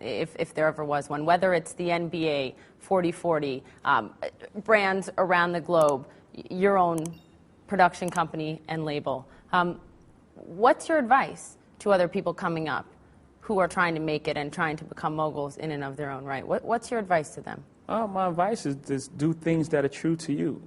if there ever was one, whether it's the NBA, 40/40, brands around the globe, your own production company and label. What's your advice to other people coming up who are trying to make it and trying to become moguls in and of their own right? What's your advice to them? My advice is just do things that are true to you.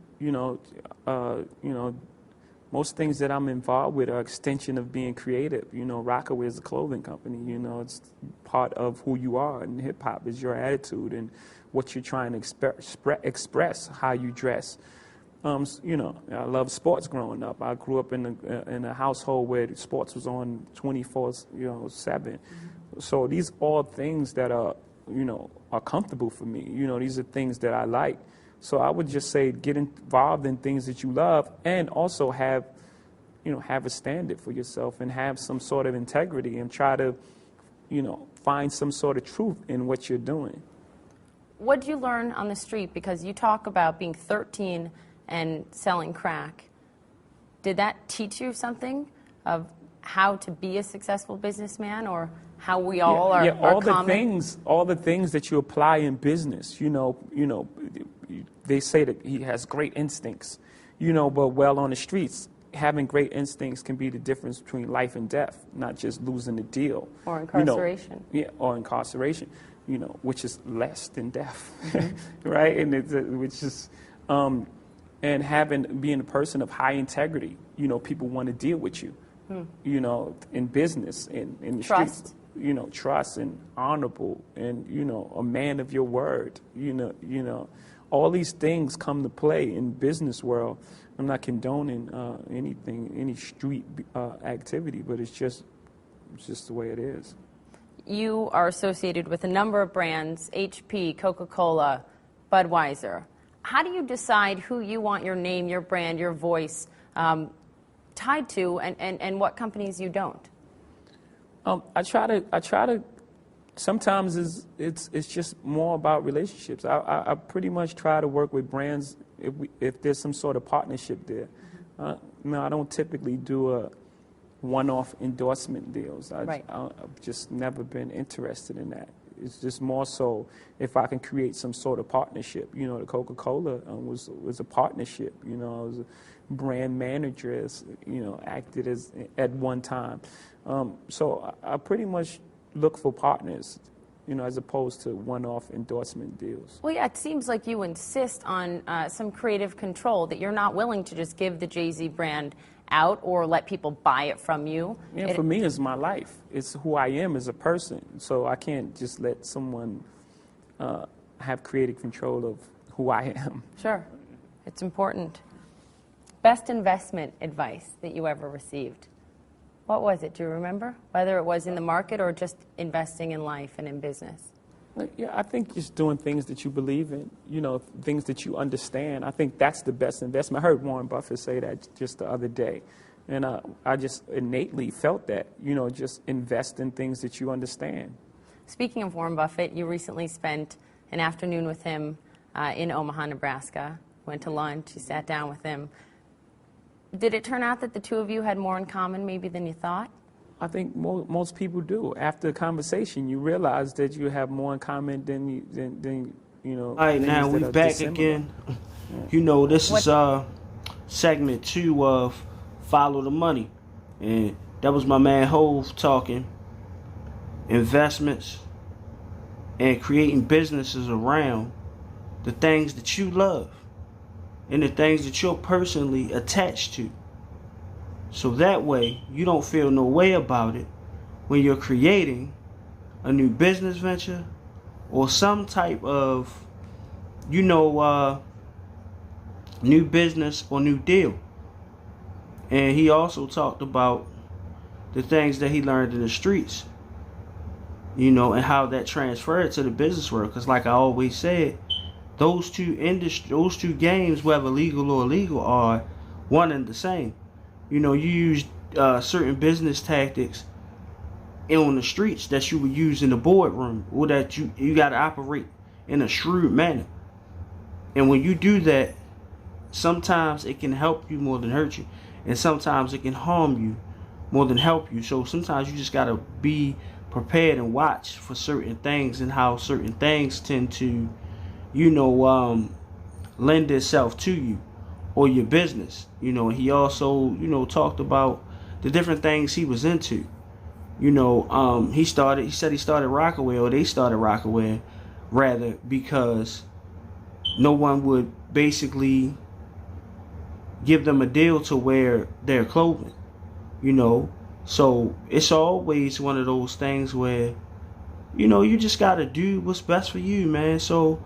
Most things that I'm involved with are extension of being creative. Rockaway is a clothing company. It's part of who you are, and hip hop is your attitude and what you're trying to express, how you dress. I love sports growing up. I grew up in a household where sports was on 24/7. Mm-hmm. So these are things that are comfortable for me. These are things that I like. So I would just say get involved in things that you love, and also have a standard for yourself and have some sort of integrity, and try to, find some sort of truth in what you're doing. What did you learn on the street? Because you talk about being 13 and selling crack. Did that teach you something of how to be a successful businessman, or how we all are all common? All the things that you apply in business, they say that he has great instincts, but on the streets, having great instincts can be the difference between life and death, not just losing the deal. Or incarceration. Or incarceration, which is less than death, mm-hmm. right? And and being a person of high integrity, people want to deal with you, in business, in the trust. Streets, trust and honorable, and, a man of your word, all these things come to play in business world. I'm not condoning any street activity, but it's just the way it is. You are associated with a number of brands, HP, Coca-Cola, Budweiser. How do you decide who you want your name, your brand, your voice tied to, and what companies you don't? I try to. Sometimes it's just more about relationships. I pretty much try to work with brands if there's some sort of partnership there. I don't typically do one-off endorsement deals. Right. I've just never been interested in that. It's just more so if I can create some sort of partnership. The Coca-Cola was a partnership. I was a brand manager, acted as at one time. So I pretty much look for partners, as opposed to one-off endorsement deals. Well, yeah, it seems like you insist on some creative control, that you're not willing to just give the Jay-Z brand out or let people buy it from you. Yeah, for me, it's my life. It's who I am as a person. So I can't just let someone have creative control of who I am. Sure. It's important. Best investment advice that you ever received? What was it? Do you remember? Whether it was in the market or just investing in life and in business? Yeah, I think just doing things that you believe in, things that you understand. I think that's the best investment. I heard Warren Buffett say that just the other day. And I just innately felt that, just invest in things that you understand. Speaking of Warren Buffett, you recently spent an afternoon with him in Omaha, Nebraska. Went to lunch, you sat down with him. Did it turn out that the two of you had more in common maybe than you thought? I think most people do. After a conversation, you realize that you have more in common than All right, now we back again. This is segment 2 of Follow the Money. And that was my man Hove talking investments and creating businesses around the things that you love and the things that you're personally attached to. So that way, you don't feel no way about it when you're creating a new business venture or some type of, new business or new deal. And he also talked about the things that he learned in the streets, and how that transferred to the business world. Because like I always said, those two games, whether legal or illegal, are one and the same. You use certain business tactics on the streets that you would use in the boardroom, or that you got to operate in a shrewd manner. And when you do that, sometimes it can help you more than hurt you, and sometimes it can harm you more than help you. So sometimes you just got to be prepared and watch for certain things and how certain things tend to, lend itself to you or your business. He also, talked about the different things he was into. He said he started Rockaway, or they started Rockaway rather, because no one would basically give them a deal to wear their clothing, So it's always one of those things where, you just got to do what's best for you, man. So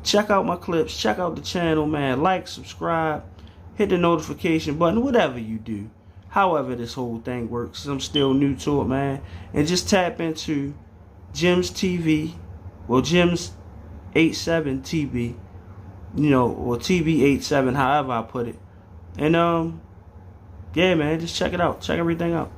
check out my clips, check out the channel, man. Like, subscribe, hit the notification button, whatever you do. However this whole thing works. I'm still new to it, man. And just tap into Gems TV, well, Gems 87 TV, or TV 87, however I put it. And yeah, man, just check it out. Check everything out.